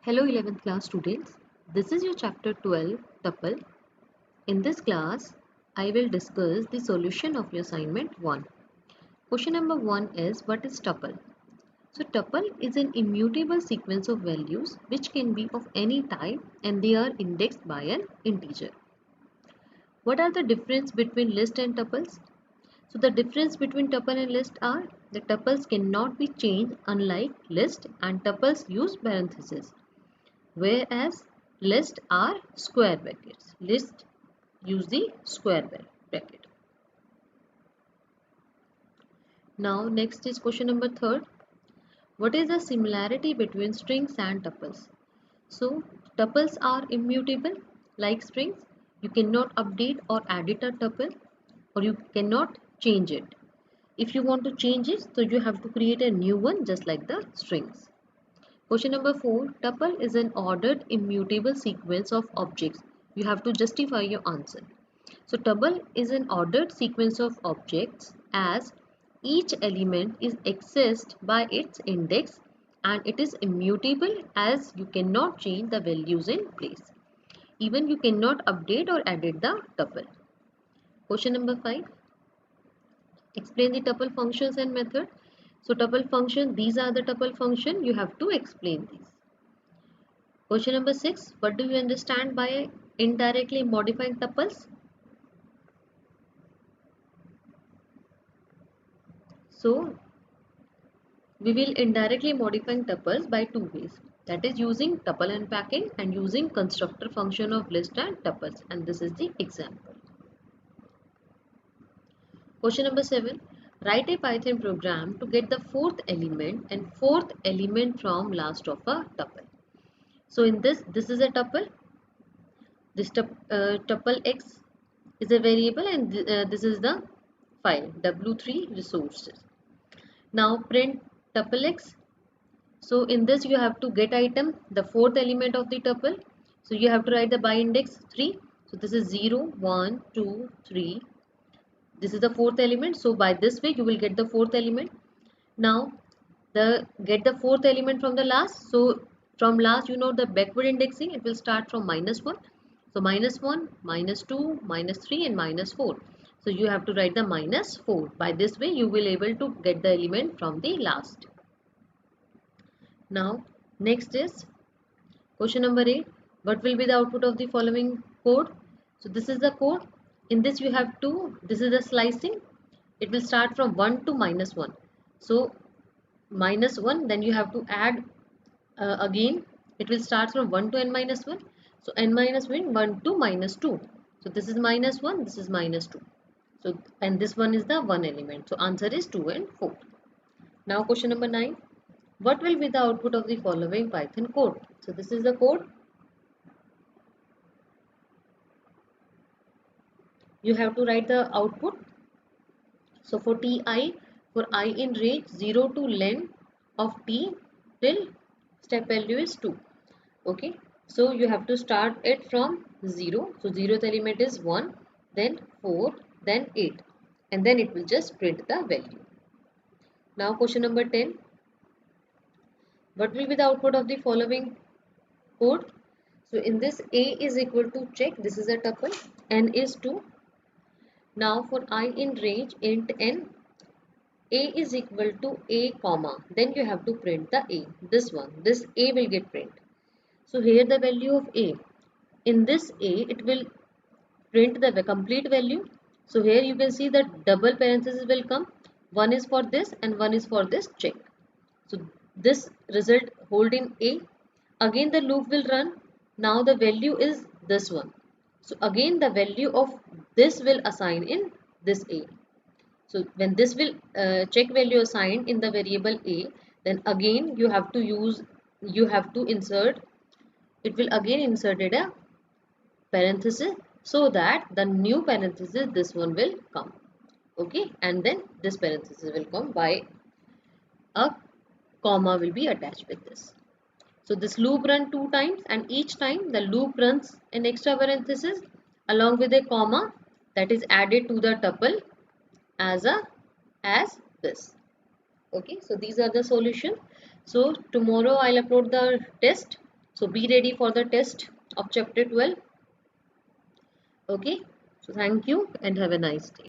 Hello 11th class students. This is your chapter 12 tuple. In this class, I will discuss the solution of your assignment 1. Question number 1 is what is tuple? So tuple is an immutable sequence of values which can be of any type and they are indexed by an integer. What are the difference between list and tuples? So the difference between tuple and list are the tuples cannot be changed unlike list and tuples use parentheses. Whereas list are square brackets. List use the square bracket. Now next is question number 3. What is the similarity between strings and tuples? So tuples are immutable like strings. You cannot update or edit a tuple or you cannot change it. If you want to change it, so you have to create a new one just like the strings. Question number 4. Tuple is an ordered immutable sequence of objects. You have to justify your answer. So tuple is an ordered sequence of objects as each element is accessed by its index and it is immutable as you cannot change the values in place. Even you cannot update or edit the tuple. Question number 5. Explain the tuple functions and method. So tuple function, these are the tuple function. You have to explain these. Question number 6. What do you understand by indirectly modifying tuples? So, we will indirectly modifying tuples by two ways. That is using tuple unpacking and using constructor function of list and tuples. And this is the example. Question number 7. Write a Python program to get the fourth element and fourth element from last of a tuple. So in this is a tuple. This tuple x is a variable and this is the file w3 resources. Now print tuple x. So in this you have to get item, the fourth element of the tuple. So you have to write the by index 3. So this is 0, 1, 2, 3. This is the fourth element. So by this way you will get the fourth element. Now get the fourth element from the last. So from last, you know, the backward indexing, it will start from -1. So -1, -2, -3 and -4. So you have to write the -4. By this way you will able to get the element from the last. Now next is question number 8. What will be the output of the following code? So this is the code. In this you have to, this is the slicing. It will start from 1 to -1. So -1, then you have to add again. It will start from 1 to n minus 1. So n minus 1, 1 to -2. So this is -1, this is -2. So and this one is the one element. So answer is 2 and 4. Now question number 9. What will be the output of the following Python code? So this is the code. You have to write the output. So for ti, for I in range 0 to len of t till step value is 2. Okay, so you have to start it from 0. So 0th element is 1, then 4, then 8, and then it will just print the value. Now question number 10. What will be the output of the following code? So in this a is equal to check, this is a tuple, n is 2. Now for I in range int n, a is equal to a comma, then you have to print the a, this one, this a will get print. So here the value of a, in this a it will print the complete value. So here you can see that double parenthesis will come, one is for this and one is for this check. So this result hold in a, again the loop will run. Now the value is this one, so again the value of this will assign in this a. So when this will check value assigned in the variable a, then again you have to insert, it will again inserted a parenthesis, so that the new parenthesis, this one will come. Okay, and then this parenthesis will come by a comma will be attached with this. So this loop run 2 times and each time the loop runs an extra parenthesis along with a comma that is added to the tuple as this. Okay, so these are the solution. So tomorrow I'll upload the test. So be ready for the test of chapter 12. Okay, so thank you and have a nice day.